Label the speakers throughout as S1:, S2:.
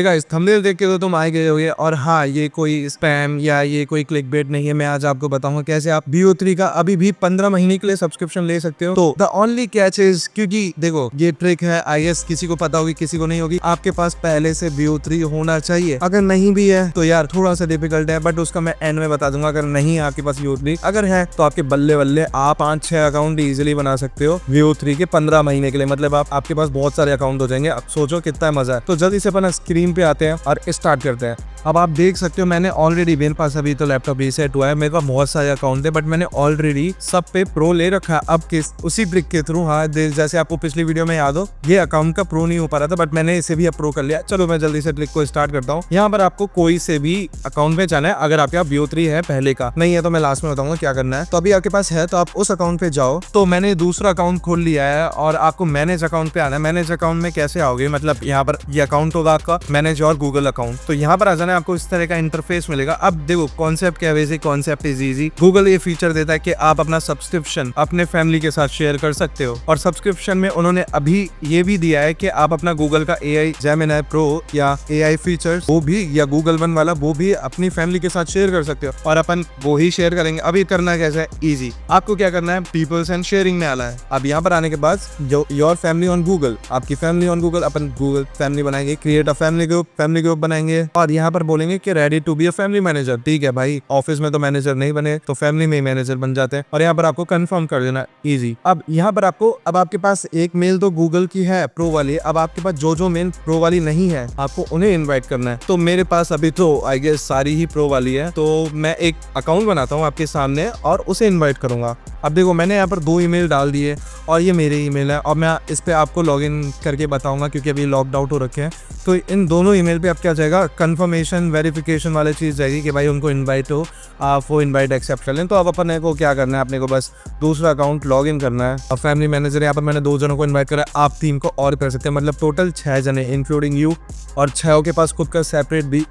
S1: Guys, thumbnail देख के तो तुम आ गए होगे। और हाँ, ये कोई स्पैम या ये कोई क्लिकबेट नहीं है। मैं आज आपको बताऊंगा कैसे आप VO3 का अभी भी 15 महीने के लिए सब्सक्रिप्शन ले सकते हो। तो द ओनली कैच इज, क्योंकि देखो ये ट्रिक है, आई गेस किसी को पता होगी किसी को नहीं होगी, आपके पास पहले से VO3 होना चाहिए। अगर नहीं भी है तो यार थोड़ा सा डिफिकल्ट है, बट उसका मैं एंड में बता दूंगा। अगर नहीं है आपके पास VO3, अगर है तो आपके बल्ले बल्ले आप 5-6 अकाउंट इजिली बना सकते हो VO3 के 15 महीने के लिए। मतलब आपके पास बहुत सारे अकाउंट हो जाएंगे। अब सोचो कितना मजा है। तो जल्दी से अपन स्क्रीन पे आते हैं और स्टार्ट करते हैं। अब आप देख सकते हो मैंने ऑलरेडी, मेरे पास अभी तो लैपटॉप रीसेट हुआ है, मेरे पास बहुत सारे अकाउंट है, बट मैंने ऑलरेडी सब पे प्रो ले रखा है। अब किस उसी ट्रिक के थ्रू, हाँ जैसे आपको पिछली वीडियो में याद हो, ये अकाउंट का प्रो नहीं हो पा रहा था, बट मैंने इसे भी अब प्रो कर लिया। चलो मैं जल्दी से ट्रिक को स्टार्ट करता हूँ। यहाँ पर आपको कोई से भी अकाउंट में जाना है। अगर आपके पास VO3 है पहले का, नहीं है तो मैं लास्ट में बताऊंगा क्या करना है। तो अभी आपके पास है तो आप उस अकाउंट पे जाओ। तो मैंने दूसरा अकाउंट खोल लिया है और आपको मैनेज अकाउंट पे आना है। मैनेज अकाउंट में कैसे आओगे, मतलब यहाँ पर ये अकाउंट होगा आपका मैनेज और गूगल अकाउंट। तो यहाँ पर आ जाना है, आपको इस तरह का इंटरफेस मिलेगा। अब देखो कॉन्सेप्ट क्या है, वैसे कॉन्सेप्ट इज इजी। गूगल ये फीचर देता है कि आप अपना सब्सक्रिप्शन अपने फैमिली के साथ शेयर कर सकते हो। और सब्सक्रिप्शन में उन्होंने अभी ये भी दिया है कि आप अपना गूगल का AI जेमिनी प्रो या AI फीचर्स वो भी, या गूगल वन वाला वो भी अपनी फैमिली के साथ शेयर कर सकते हो। और अपन वो ही शेयर करेंगे। अभी करना कैसे है, इजी। आपको क्या करना है, पीपल्स एंड शेयरिंग में आना है। अब यहाँ पर आने के बाद जो योर फैमिली ऑन गूगल, आपकी फैमिली ऑन गूगल, अपन गूगल फैमिली बनाएंगे, क्रिएट अ फैमिली ग्रुप बनाएंगे और यहाँ पर बोलेंगे कि ready to be a family manager. ठीक है भाई, ऑफिस में तो मैनेजर नहीं बने तो फैमिली में ही मैनेजर बन जाते हैं। और यहाँ पर आपको कंफर्म कर देना, इजी। अब यहाँ पर आपको, अब आपके पास एक मेल तो गूगल की है प्रो वाली, अब आपके पास जो मेल प्रो वाली नहीं है आपको उन्हें इन्वाइट करना है। तो मेरे पास अभी तो आई गेस सारी ही प्रो वाली है, तो मैं एक अकाउंट बनाता हूँ आपके सामने और उसे इन्वाइट करूंगा। अब देखो मैंने यहाँ पर 2 ईमेल डाल दिए और ये मेरे ईमेल है और मैं इस पे आपको लॉगिन करके बताऊंगा क्योंकि अभी लॉक्ड आउट हो रखे हैं। तो इन दोनों ईमेल पे अब क्या जाएगा, कंफर्मेशन वेरिफिकेशन वाली चीज़ जाएगी कि भाई उनको इनवाइट हो, आप वो इनवाइट एक्सेप्ट कर लें। तो अब अपने को क्या करना है, अपने को बस दूसरा अकाउंट लॉगिन करना है। अब फैमिली मैनेजर यहाँ पर मैंने 2 जनों को इन्वाइट करा है, आप 3 को और कर सकते हैं। मतलब टोटल 6 जने इंक्लूडिंग यू, और 6 के पास खुद का सेपरेट भी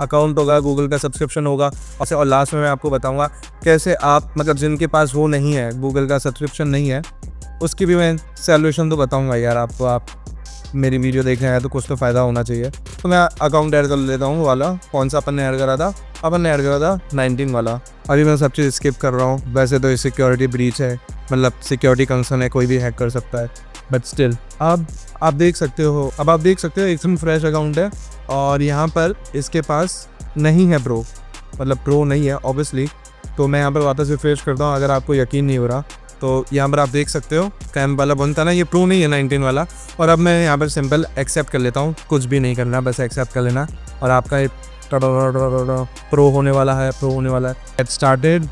S1: अकाउंट होगा, गूगल का सब्सक्रिप्शन होगा। और लास्ट में मैं आपको बताऊंगा कैसे आप, मतलब जिनके पास वो नहीं है, गूगल का सब्सक्रिप्शन नहीं है, उसकी भी मैं सॉल्यूशन तो बताऊंगा यार आपको। आप मेरी वीडियो देख रहे हैं तो कुछ तो फ़ायदा होना चाहिए। तो मैं अकाउंट ऐड कर लेता हूँ वाला, कौन सा अपन ने ऐड करा था, अपन ने ऐड करा था 19 वाला। अभी मैं सब चीज़ स्किप कर रहा हूँ। वैसे तो ये सिक्योरिटी ब्रीच है, मतलब सिक्योरिटी कंसर्न है, कोई भी हैक कर सकता है, बट स्टिल। अब आप देख सकते हो, एकदम फ्रेश अकाउंट है और यहाँ पर इसके पास नहीं है प्रो, मतलब प्रो नहीं है ऑब्वियसली। तो मैं यहाँ पर वापस रिफ्रेश करता हूँ अगर आपको यकीन नहीं हो रहा। तो यहाँ पर आप देख सकते हो कैम वाला बनता ना, ये प्रो नहीं है 19 वाला। और अब मैं यहाँ पर सिंपल एक्सेप्ट कर लेता हूँ, कुछ भी नहीं करना, बस एक्सेप्ट कर लेना और आपका प्रो होने वाला है, गेट स्टार्टेड,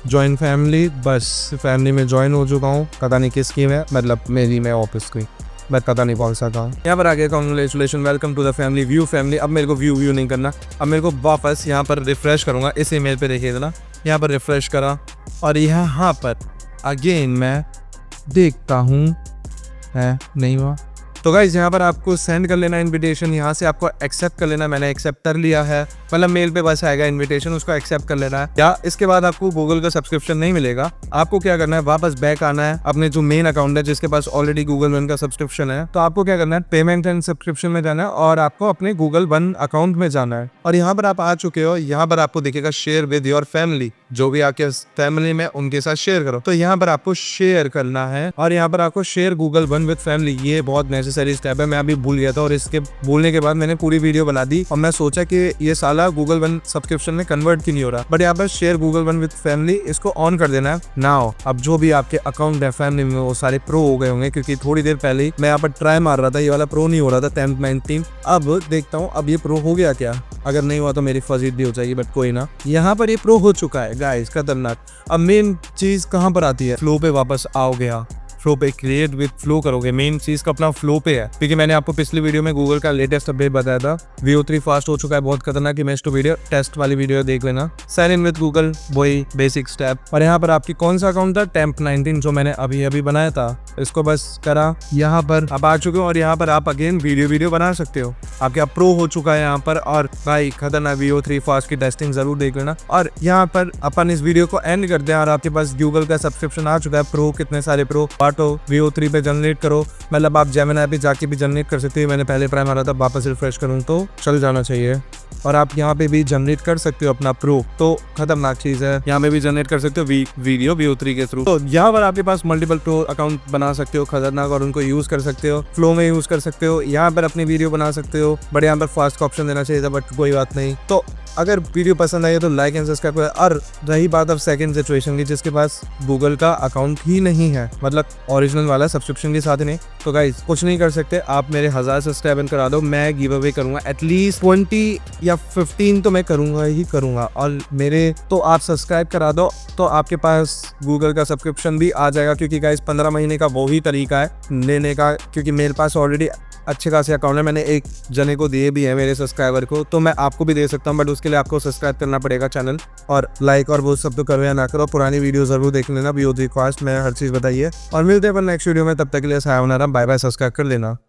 S1: ज्वाइन फैमिली। बस फैमिली में ज्वाइन हो चुका हूँ। पता नहीं किस की है, मतलब मेरी, मैं ऑफिस की, मैं पता नहीं कौन सा था। यहाँ पर आ गया congratulation, welcome to the family, view family. अब मेरे को व्यू नहीं करना, अब मेरे को वापस यहाँ पर रिफ्रेश करूँगा। इस ईमेल पे देखिए ना, यहाँ पर रिफ्रेश करा और यहाँ पर अगेन मैं देखता हूँ है नहीं हुआ। तो गाइज यहाँ पर आपको सेंड कर लेना इनविटेशन, यहाँ से आपको एक्सेप्ट कर लेना। मैंने एक्सेप्ट कर लिया है, मतलब मेल पे बस आएगा इनविटेशन, उसको एक्सेप्ट कर लेना है। या इसके बाद आपको गूगल का सब्सक्रिप्शन नहीं मिलेगा। आपको क्या करना है, वापस बैक आना है अपने जो मेन अकाउंट है जिसके पास ऑलरेडी गूगल वन का सब्सक्रिप्शन है। तो आपको क्या करना है, पेमेंट एंड सब्सक्रिप्शन में जाना है और आपको अपने गूगल वन अकाउंट में जाना है। और यहाँ पर आप आ चुके हो, यहाँ पर आपको दिखेगा शेयर विद योर फैमिली, जो भी आपके फैमिली में उनके साथ शेयर करो। तो यहाँ पर आपको शेयर करना है और यहाँ पर आपको share Google one with family, ये बहुत नेसेसरी स्टेप है। मैं अभी भूल गया था और इसके भूलने के बाद मैंने पूरी वीडियो बना दी और मैं सोचा कि ये साला गूगल वन सब्सक्रिप्शन में कन्वर्ट क्यों नहीं हो रहा। बट यहाँ पर share Google one with family, इसको ऑन कर देना है नाउ। अब जो भी आपके अकाउंट है फैमिली में वो सारे प्रो हो गए होंगे, क्योंकि थोड़ी देर पहले ही मैं यहाँ पर ट्राई मार रहा था, ये वाला प्रो नहीं हो रहा था 10th 19। अब देखता हूँ अब ये प्रो हो गया क्या। अगर नहीं हुआ तो मेरी फजीद हो जाएगी, बट कोई ना। यहाँ पर ये प्रो हो चुका है गाइस, खतरनाक। अब मेन चीज कहाँ पर आती है, फ्लो पे वापस आओगे। फ्लो पे क्रिएट विद फ्लो करोगे, मेन चीज का अपना फ्लो पे है। क्योंकि मैंने आपको पिछली वीडियो में गूगल का लेटेस्ट अपडेट बताया था, VO3 फास्ट हो चुका है, बहुत खतरनाक। इमेज टू वीडियो टेस्ट वाली वीडियो देख लेना। साइन इन विद गूगल, वही बेसिक स्टेप। और यहाँ पर आपकी कौन सा अकाउंट था, टेम्प 19, जो मैंने अभी बनाया था, इसको बस करा। यहाँ पर आप आ चुके हो और यहाँ पर आप अगेन वीडियो बना सकते हो। आपके प्रो हो चुका है यहाँ पर। और भाई खतरनाक VO3 फास्ट की टेस्टिंग जरूर देख लेना। और यहाँ पर अपन इस वीडियो को एंड करते हैं और आपके पास गूगल का सब्सक्रिप्शन आ चुका है। प्रो कितने सारे प्रो काटो, VO3 पे जनरेट करो, मतलब आप जेमिनी पे जाके भी जनरेट कर सकते हो। मैंने पहले प्राइम मारा था, वापस रिफ्रेश करूँ तो चल जाना चाहिए। और आप यहाँ पे भी जनरेट कर सकते हो अपना प्रो, तो खतरनाक चीज़ है। यहाँ पे भी जनरेट कर सकते हो वीडियो VO3 के थ्रू। तो यहाँ पर आपके पास मल्टीपल प्रो अकाउंट बना सकते हो खतरनाक, और उनको यूज़ कर सकते हो, फ्लो में यूज़ कर सकते हो, यहाँ पर अपनी वीडियो बना सकते हो। बट यहाँ पर फास्ट का ऑप्शन देना चाहिए था, बट कोई बात नहीं। तो अगर वीडियो पसंद आई है तो लाइक एंड सब्सक्राइब करें। और रही बात अब सेकंड सिचुएशन की, जिसके पास गूगल का अकाउंट ही नहीं है, मतलब ओरिजिनल वाला सब्सक्रिप्शन के साथ ही नहीं, तो गाइस कुछ नहीं कर सकते, आप मेरे 1000 सब्सक्राइबर करा दो, मैं गिव अवे करूंगा एटलीस्ट 20 या 15 तो मैं करूंगा ही करूंगा। और मेरे तो आप सब्सक्राइब करा दो तो आपके पास गूगल का सब्सक्रिप्शन भी आ जाएगा, क्योंकि गाइस 15 महीने का वो ही तरीका है लेने का, क्योंकि मेरे पास ऑलरेडी अच्छे खासे अकाउंट है, मैंने एक जने को दिए भी है मेरे सब्सक्राइबर को, तो मैं आपको भी दे सकता हूँ। बट उसके लिए आपको सब्सक्राइब करना पड़ेगा चैनल, और लाइक और वो सब तो करो या ना करो, पुरानी वीडियो जरूर देख लेना, VO3 कॉस्ट में हर चीज़ बताइए। और मिलते हैं अपन नेक्स्ट वीडियो में, तब तक के लिए सायोनारा, बाय बाय, सब्सक्राइब कर लेना।